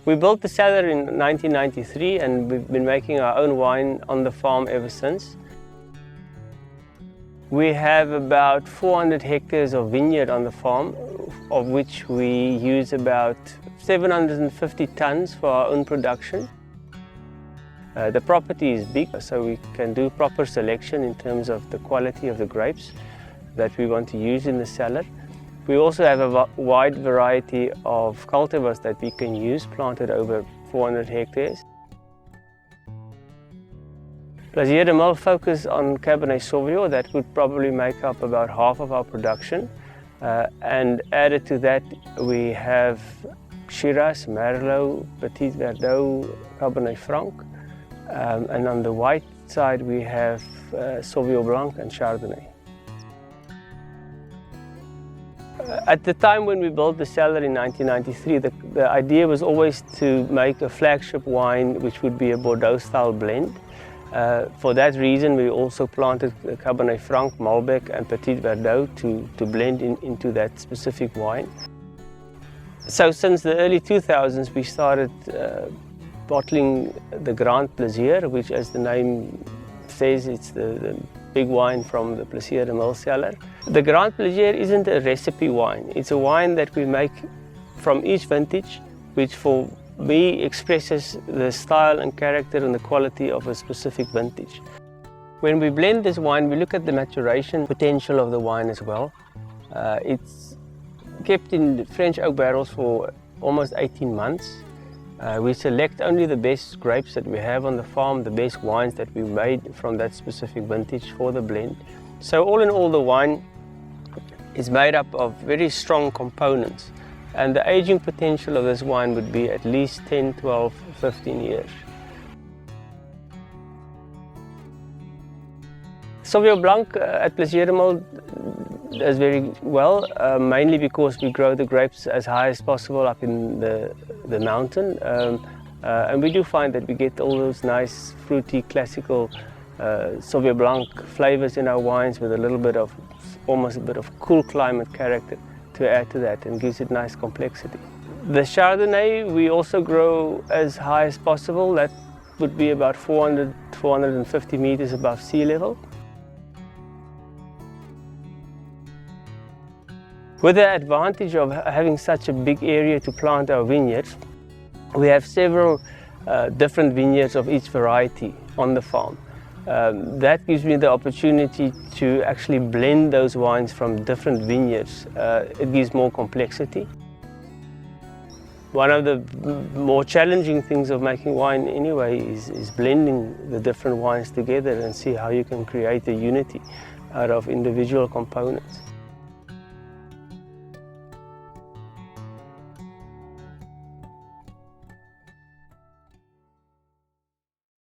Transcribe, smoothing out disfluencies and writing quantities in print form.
We built the cellar in 1993 and we've been making our own wine on the farm ever since. We have about 400 hectares of vineyard on the farm, of which we use about 750 tons for our own production. The property is big, so we can do proper selection in terms of the quality of the grapes that we want to use in the cellar. We also have a wide variety of cultivars that we can use, planted over 400 hectares. Plaisir de Merle focus on Cabernet Sauvignon. That would probably make up about half of our production. And added to that, we have Shiraz, Merlot, Petit Verdot, Cabernet Franc. And on the white side, we have Sauvignon Blanc and Chardonnay. At the time when we built the cellar in 1993, the idea was always to make a flagship wine which would be a Bordeaux-style blend. For that reason, we also planted Cabernet Franc, Malbec and Petit Verdot to blend into that specific wine. So since the early 2000s, we started bottling the Grand Plaisir, which, as the name says, it's the big wine from the Plaisir de Merle cellar. The Grand Plaisir isn't a recipe wine. It's a wine that we make from each vintage, which for me expresses the style and character and the quality of a specific vintage. When we blend this wine, we look at the maturation potential of the wine as well. It's kept in French oak barrels for almost 18 months. We select only the best grapes that we have on the farm, the best wines that we made from that specific vintage for the blend. So all in all, the wine is made up of very strong components, and the aging potential of this wine would be at least 10, 12, 15 years. Sauvignon Blanc at Plaisir de Merle does very well, mainly because we grow the grapes as high as possible up in the mountain. And we do find that we get all those nice, fruity, classical Sauvignon Blanc flavors in our wines with a little bit of, almost a bit of cool climate character to add to that, and gives it nice complexity. The Chardonnay we also grow as high as possible. That would be about 400, 450 meters above sea level. With the advantage of having such a big area to plant our vineyards, we have several different vineyards of each variety on the farm. That gives me the opportunity to actually blend those wines from different vineyards. It gives more complexity. One of the more challenging things of making wine anyway is blending the different wines together and see how you can create a unity out of individual components.